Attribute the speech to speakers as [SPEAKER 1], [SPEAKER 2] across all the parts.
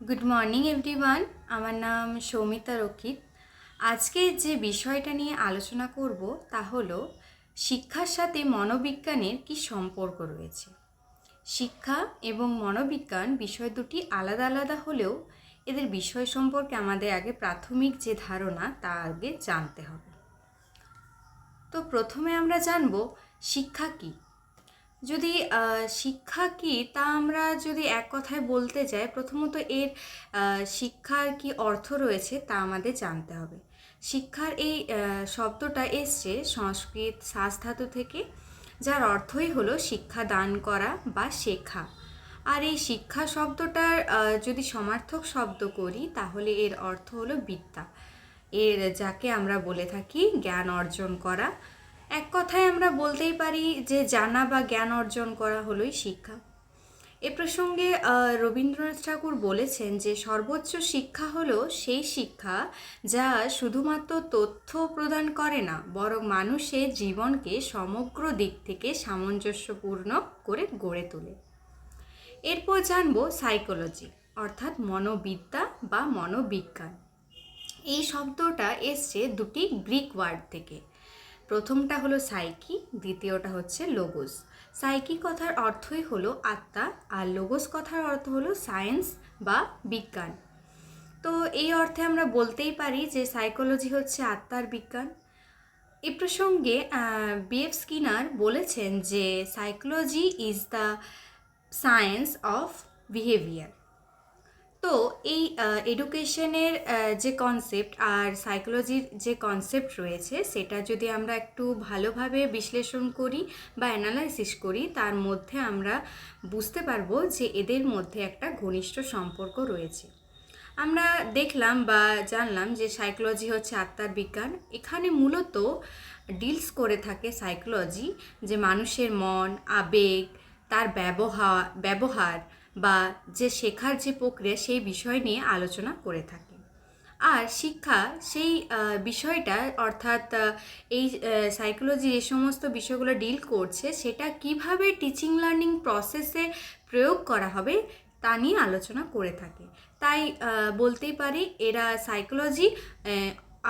[SPEAKER 1] Good morning everyone. আমার নাম সৌমিতা রক্ষিত। আজকে যে বিষয়টা নিয়ে আলোচনা করব তা হলো শিক্ষার সাথে মনোবিজ্ঞানের কি সম্পর্ক রয়েছে। শিক্ষা এবং মনোবিজ্ঞান বিষয় দুটি আলাদা আলাদা হলেও এদের বিষয় সম্পর্কে আমাদের আগে প্রাথমিক যে ধারণা তা আগে জানতে হবে। তো প্রথমে আমরা জানব শিক্ষা কী। যদি শিক্ষা কী তা আমরা যদি এক কথায় বলতে যাই, প্রথমত এর শিক্ষার কি অর্থ রয়েছে তা আমাদের জানতে হবে। শিক্ষার এই শব্দটা এসছে সংস্কৃত শাস ধাতু থেকে, যার অর্থই হলো শিক্ষা দান করা বা শেখা। আর এই শিক্ষা শব্দটার যদি সমার্থক শব্দ করি তাহলে এর অর্থ হলো বিদ্যা, এর যাকে আমরা বলে থাকি জ্ঞান অর্জন করা। এক কথায় আমরা বলতেই পারি যে জানা বা জ্ঞান অর্জন করা হলোই শিক্ষা। এ প্রসঙ্গে রবীন্দ্রনাথ ঠাকুর বলেছেন যে সর্বোচ্চ শিক্ষা হলো সেই শিক্ষা যা শুধুমাত্র তথ্য প্রদান করে না, বরং মানুষের জীবনকে সমগ্র দিক থেকে সামঞ্জস্যপূর্ণ করে গড়ে তোলে। এরপর জানবো সাইকোলজি, অর্থাৎ মনোবিদ্যা বা মনোবিজ্ঞান। এই শব্দটা এসছে দুটি গ্রিক ওয়ার্ড থেকে। প্রথমটা হলো সাইকি, দ্বিতীয়টা হচ্ছে লোগোস। সাইকি কথার অর্থই হলো আত্মা, আর লোগোস কথার অর্থ হলো সায়েন্স বা বিজ্ঞান। তো এই অর্থে আমরা বলতেই পারি যে সাইকোলজি হচ্ছে আত্মার বিজ্ঞান। এ প্রসঙ্গে বিএফ স্কিনার বলেছেন যে psychology is the science of behaviour. তো এই এডুকেশনের যে কনসেপ্ট আর সাইকোলজির যে কনসেপ্ট রয়েছে সেটা যদি আমরা একটু ভালোভাবে বিশ্লেষণ করি বা অ্যানালাইসিস করি, তার মধ্যে আমরা বুঝতে পারবো যে এদের মধ্যে একটা ঘনিষ্ঠ সম্পর্ক রয়েছে। আমরা দেখলাম বা জানলাম যে সাইকোলজি হচ্ছে আত্মার বিজ্ঞান। এখানে মূলত ডিলস করে থাকে সাইকোলজি যে মানুষের মন, আবেগ, তার ব্যবহার বা যে শেখার যে প্রক্রিয়া সেই বিষয় নিয়ে আলোচনা করে থাকে। আর শিক্ষা সেই বিষয়টা, অর্থাৎ এই সাইকোলজি যে সমস্ত বিষয়গুলো ডিল করছে সেটা কিভাবে টিচিং লার্নিং প্রসেসে প্রয়োগ করা হবে তা নিয়ে আলোচনা করে থাকে। তাই বলতেই পারি এরা সাইকোলজি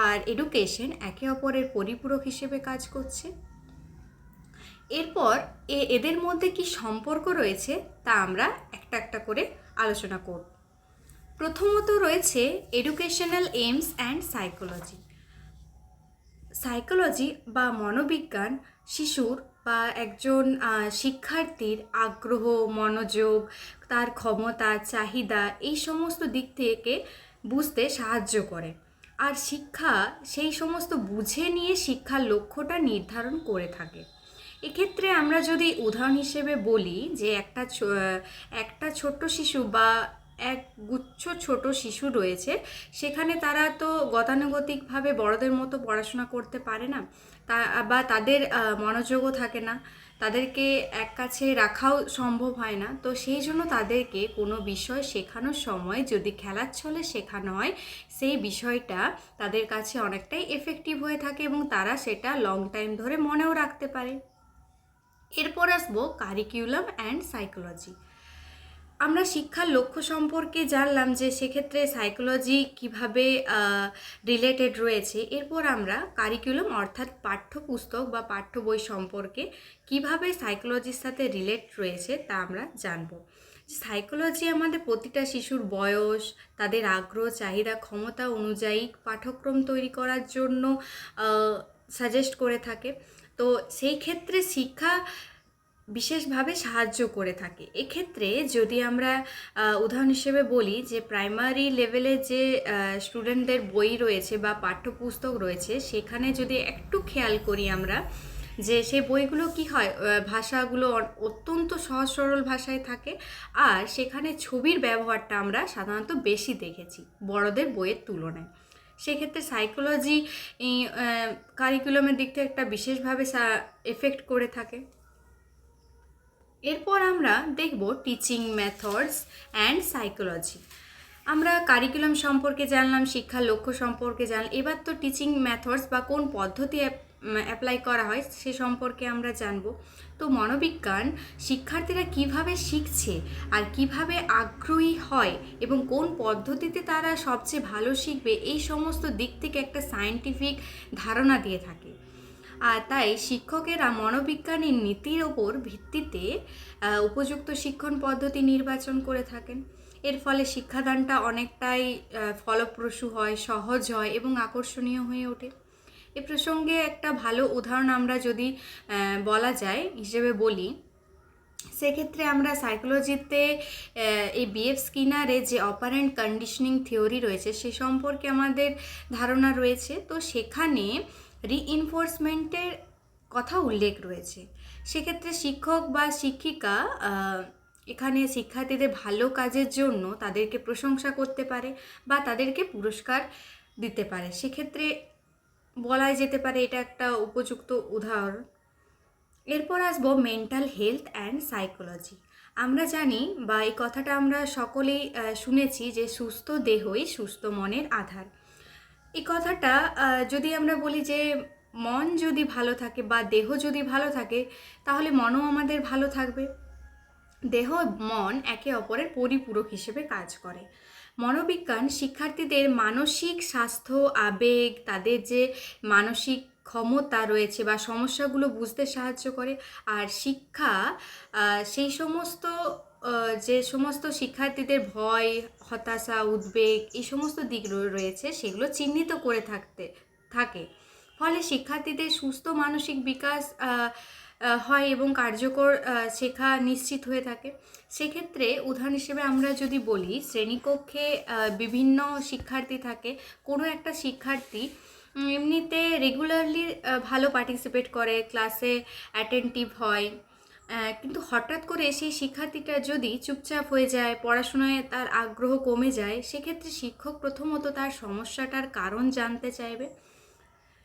[SPEAKER 1] আর এডুকেশন একে অপরের পরিপূরক হিসেবে কাজ করছে। এরপর এদের মধ্যে কি সম্পর্ক রয়েছে তা আমরা একটা একটা করে আলোচনা করব। প্রথমত রয়েছে educational AIIMS and psychology. Psychology বা মনোবিজ্ঞান শিশুর বা একজন শিক্ষার্থীর আগ্রহ, মনোযোগ, তার ক্ষমতা, চাহিদা এই সমস্ত দিক থেকে বুঝতে সাহায্য করে। আর শিক্ষা সেই সমস্ত বুঝে নিয়ে শিক্ষার লক্ষ্যটা নির্ধারণ করে থাকে। এক্ষেত্রে আমরা যদি উদাহরণ হিসেবে বলি যে একটা ছোট্ট শিশু বা এক গুচ্ছ ছোট শিশু রয়েছে, সেখানে তারা তো গতানুগতিকভাবে বড়দের মতো পড়াশোনা করতে পারে না, বা তাদের মনোযোগও থাকে না, তাদেরকে এক কাছে রাখাও সম্ভব হয় না। তো সেই জন্য তাদেরকে কোনো বিষয় শেখানোর সময় যদি খেলার ছলে শেখানো হয়, সেই বিষয়টা তাদের কাছে অনেকটাই এফেক্টিভ হয়ে থাকে এবং তারা সেটা লং টাইম ধরে মনেও রাখতে পারে। এরপর আসবো কারিকুলাম অ্যান্ড সাইকোলজি। আমরা শিক্ষার লক্ষ্য সম্পর্কে জানলাম যে সেক্ষেত্রে সাইকোলজি কিভাবে রিলেটেড রয়েছে। এরপর আমরা কারিকুলাম অর্থাৎ পাঠ্যপুস্তক বা পাঠ্য বই সম্পর্কে কিভাবে সাইকোলজির সাথে রিলেট রয়েছে তা আমরা জানব। সাইকোলজি আমাদের প্রতিটা শিশুর বয়স, তাদের আগ্রহ, চাহিদা, ক্ষমতা অনুযায়ী পাঠ্যক্রম তৈরি করার জন্য সাজেস্ট করে থাকে। তো সেই ক্ষেত্রে শিক্ষা বিশেষভাবে সাহায্য করে থাকে। এক্ষেত্রে যদি আমরা উদাহরণ হিসেবে বলি যে প্রাইমারি লেভেলে যে স্টুডেন্টদের বই রয়েছে বা পাঠ্যপুস্তক রয়েছে, সেখানে যদি একটু খেয়াল করি আমরা যে সেই বইগুলো কি হয়, ভাষাগুলো অত্যন্ত সহজ সরল ভাষায় থাকে, আর সেখানে ছবির ব্যবহারটা আমরা সাধারণত বেশি দেখেছি বড়দের বইয়ের তুলনায়। সেক্ষেত্রে সাইকোলজি কারিকুলামের দিক থেকে একটা বিশেষভাবে এফেক্ট করে থাকে। এরপর আমরা দেখব টিচিং মেথডস অ্যান্ড সাইকোলজি। আমরা কারিকুলাম সম্পর্কে জানলাম, শিক্ষার লক্ষ্য সম্পর্কে জানলাম, এবার তো টিচিং মেথডস বা কোন পদ্ধতি অ্যাপ্লাই করা হয় সে সম্পর্কে আমরা জানব। তো মনোবিজ্ঞান শিক্ষার্থীরা কিভাবে শিখছে আর কিভাবে আগ্রহী হয় এবং কোন পদ্ধতিতে তারা সবচেয়ে ভালো শিখবে, এই সমস্ত দিক থেকে একটা সায়েন্টিফিক ধারণা দিয়ে থাকে। আর তাই শিক্ষকেরা মনোবিজ্ঞানের নীতির ওপর ভিত্তিতে উপযুক্ত শিক্ষণ পদ্ধতি নির্বাচন করে থাকেন। এর ফলে শিক্ষাদানটা অনেকটাই ফলপ্রসূ হয়, সহজ হয় এবং আকর্ষণীয় হয়ে ওঠে। এ প্রসঙ্গে একটা ভালো উদাহরণ আমরা যদি বলা যায় হিসেবে বলি, সেক্ষেত্রে আমরা সাইকোলজিতে এই বিএফ স্কিনারের যে অপারেন্ট কন্ডিশনিং থিওরি রয়েছে সে সম্পর্কে আমাদের ধারণা রয়েছে। তো সেখানে রিইনফোর্সমেন্টের কথা উল্লেখ রয়েছে। সেক্ষেত্রে শিক্ষক বা শিক্ষিকা এখানে শিক্ষার্থীদের ভালো কাজের জন্য তাদেরকে প্রশংসা করতে পারে বা তাদেরকে পুরস্কার দিতে পারে। সেক্ষেত্রে বলা যেতে পারে এটা একটা উপযুক্ত উদাহরণ। এরপর আসবো মেন্টাল হেলথ অ্যান্ড সাইকোলজি। আমরা জানি বা এই কথাটা আমরা সকলেই শুনেছি যে সুস্থ দেহই সুস্থ মনের আধার। এই কথাটা যদি আমরা বলি যে মন যদি ভালো থাকে বা দেহ যদি ভালো থাকে তাহলে মনও আমাদের ভালো থাকবে। দেহ মন একে অপরের পরিপূরক হিসেবে কাজ করে। মনোবিজ্ঞান শিক্ষার্থীদের মানসিক স্বাস্থ্য, আবেগ, তাদের যে মানসিক ক্ষমতা রয়েছে বা সমস্যাগুলো বুঝতে সাহায্য করে। আর শিক্ষা সেই সমস্ত যে সমস্ত শিক্ষার্থীদের ভয়, হতাশা, উদ্বেগ এই সমস্ত দিকগুলো রয়েছে সেগুলো চিহ্নিত করে থাকে। ফলে শিক্ষার্থীদের সুস্থ মানসিক বিকাশ হয় এবং কার্যকর শেখা নিশ্চিত হয়ে থাকে। সেক্ষেত্রে উদাহরণ হিসেবে আমরা যদি বলি, শ্রেণীকক্ষে বিভিন্ন শিক্ষার্থী থাকে। কোনো একটা শিক্ষার্থী এমনিতে রেগুলারলি ভালো পার্টিসিপেট করে, ক্লাসে অ্যাটেন্টিভ হয়, কিন্তু হঠাৎ করে সেই শিক্ষার্থীটা যদি চুপচাপ হয়ে যায়, পড়াশোনায় তার আগ্রহ কমে যায়, সেক্ষেত্রে শিক্ষক প্রথমত তার সমস্যাটার কারণ জানতে চাইবে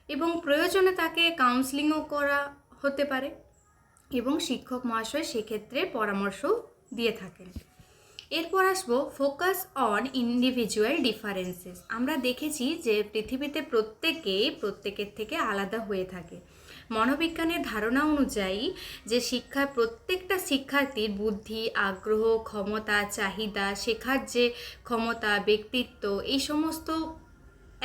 [SPEAKER 1] এবং প্রয়োজনে তাকে কাউন্সেলিংও করা হতে পারে এবং শিক্ষক মহাশয় সেক্ষেত্রে পরামর্শ দিয়ে থাকেন। এরপর আসবো ফোকাস অন ইন্ডিভিজুয়াল ডিফারেন্সেস। আমরা দেখেছি যে পৃথিবীতে প্রত্যেকের থেকে আলাদা হয়ে থাকে। মনোবিজ্ঞানের ধারণা অনুযায়ী যে প্রত্যেকটা শিক্ষার্থীর বুদ্ধি, আগ্রহ, ক্ষমতা, চাহিদা, শেখার যে ক্ষমতা, ব্যক্তিত্ব এই সমস্ত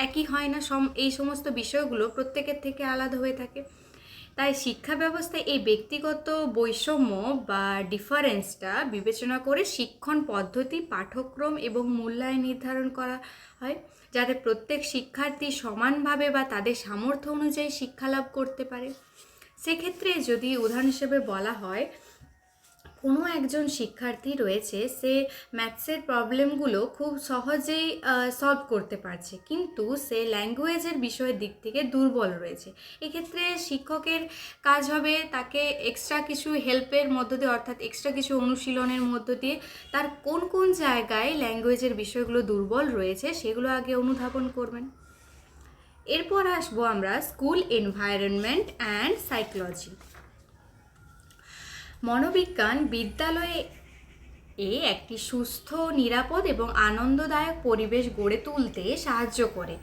[SPEAKER 1] একই হয় না। এই সমস্ত বিষয়গুলো প্রত্যেকের থেকে আলাদা হয়ে থাকে। তাই শিক্ষা ব্যবস্থায় এই ব্যক্তিগত বৈষম্য বা ডিফারেন্সটা বিবেচনা করে শিক্ষণ পদ্ধতি, পাঠ্যক্রম এবং মূল্যায়ন নির্ধারণ করা হয়, যাতে প্রত্যেক শিক্ষার্থী সমানভাবে বা তাদের সামর্থ্য অনুযায়ী শিক্ষালাভ করতে পারে। সেক্ষেত্রে যদি উদাহরণ হিসেবে বলা হয়, কোনো একজন শিক্ষার্থী রয়েছে, সে ম্যাথসের প্রবলেমগুলো খুব সহজেই সলভ করতে পারছে, কিন্তু সে ল্যাঙ্গুয়েজের বিষয়ের দিক থেকে দুর্বল রয়েছে। এক্ষেত্রে শিক্ষকের কাজ হবে তাকে এক্সট্রা কিছু হেল্পের মধ্য দিয়ে, অর্থাৎ এক্সট্রা কিছু অনুশীলনের মধ্য দিয়ে তার কোন কোন জায়গায় ল্যাঙ্গুয়েজের বিষয়গুলো দুর্বল রয়েছে সেগুলো আগে অনুধাবন করবেন। এরপর আসবো আমরা স্কুল এনভায়রনমেন্ট অ্যান্ড সাইকোলজি। মনোবিজ্ঞান বিদ্যালয়ে একটি সুস্থ, নিরাপদ এবং আনন্দদায়ক পরিবেশ গড়ে তুলতে সাহায্য করে।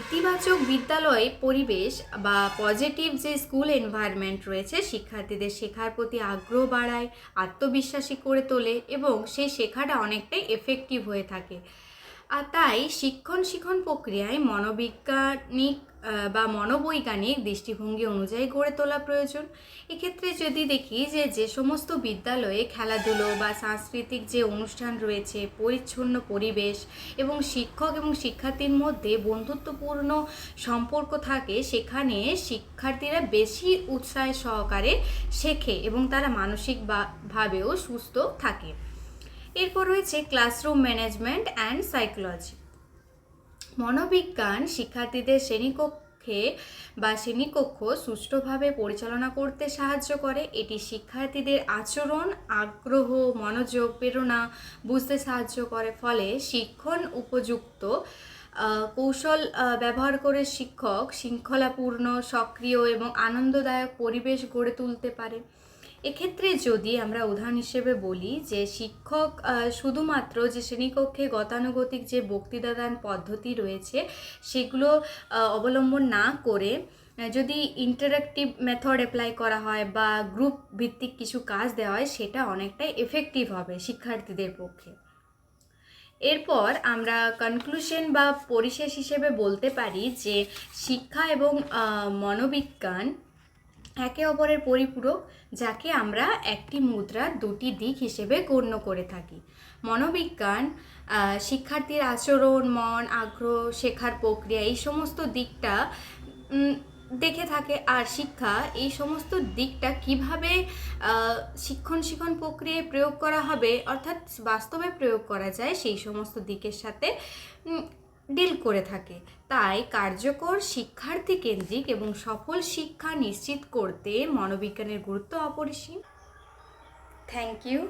[SPEAKER 1] ইতিবাচক বিদ্যালয় পরিবেশ বা পজিটিভ যে স্কুল এনভায়রনমেন্ট রয়েছে শিক্ষার্থীদের শেখার প্রতি আগ্রহ বাড়ায়, আত্মবিশ্বাসী করে তোলে এবং সেই শেখাটা অনেকটাই এফেক্টিভ হয়ে থাকে। আর তাই শিক্ষণ প্রক্রিয়ায় মনোবিজ্ঞানিক বা মনোবৈজ্ঞানিক দৃষ্টিভঙ্গি অনুযায়ী গড়ে তোলা প্রয়োজন। এক্ষেত্রে যদি দেখি যে সমস্ত বিদ্যালয়ে খেলাধুলো বা সাংস্কৃতিক যে অনুষ্ঠান রয়েছে, পরিচ্ছন্ন পরিবেশ এবং শিক্ষক এবং শিক্ষার্থীর মধ্যে বন্ধুত্বপূর্ণ সম্পর্ক থাকে, সেখানে শিক্ষার্থীরা বেশি উৎসাহ সহকারে শেখে এবং তারা মানসিকভাবেও সুস্থ থাকে। এরপর রয়েছে ক্লাসরুম ম্যানেজমেন্ট অ্যান্ড সাইকোলজি। মনোবিজ্ঞান শিক্ষার্থীদের শ্রেণীকক্ষ সুষ্ঠুভাবে পরিচালনা করতে সাহায্য করে। এটি শিক্ষার্থীদের আচরণ, আগ্রহ, মনোযোগ, প্রেরণা বুঝতে সাহায্য করে। ফলে শিক্ষণ উপযুক্ত কৌশল ব্যবহার করে শিক্ষক শৃঙ্খলাপূর্ণ, সক্রিয় এবং আনন্দদায়ক পরিবেশ গড়ে তুলতে পারে। এক্ষেত্রে যদি আমরা উদাহরণ হিসেবে বলি যে শিক্ষক শুধুমাত্র যে শ্রেণীকক্ষে গতানুগতিক যে বক্তৃতাদান পদ্ধতি রয়েছে সেগুলো অবলম্বন না করে যদি ইন্টারেক্টিভ মেথড অ্যাপ্লাই করা হয় বা গ্রুপ ভিত্তিক কিছু কাজ দেওয়া হয়, সেটা অনেকটাই এফেক্টিভ হবে শিক্ষার্থীদের পক্ষে। এরপর আমরা কনক্লুশন বা পরিশেষ হিসেবে বলতে পারি যে শিক্ষা এবং মনোবিজ্ঞান একে অপরের পরিপূরক, যাকে আমরা একটি মুদ্রার দুটি দিক হিসেবে গণ্য করে থাকি। মনোবিজ্ঞান শিক্ষার্থীর আচরণ, মন, আগ্রহ, শেখার প্রক্রিয়া এই সমস্ত দিকটা দেখে থাকে, আর শিক্ষা এই সমস্ত দিকটা কিভাবে শিক্ষণ প্রক্রিয়ায় প্রয়োগ করা হবে, অর্থাৎ বাস্তবে প্রয়োগ করা যায়, সেই সমস্ত দিকের সাথে ডিল করে থাকে। তাই কার্যকর শিক্ষার্থী কেন্দ্রিক এবং সফল শিক্ষা নিশ্চিত করতে মনোবিজ্ঞানের গুরুত্ব অপরিসীম। Thank you.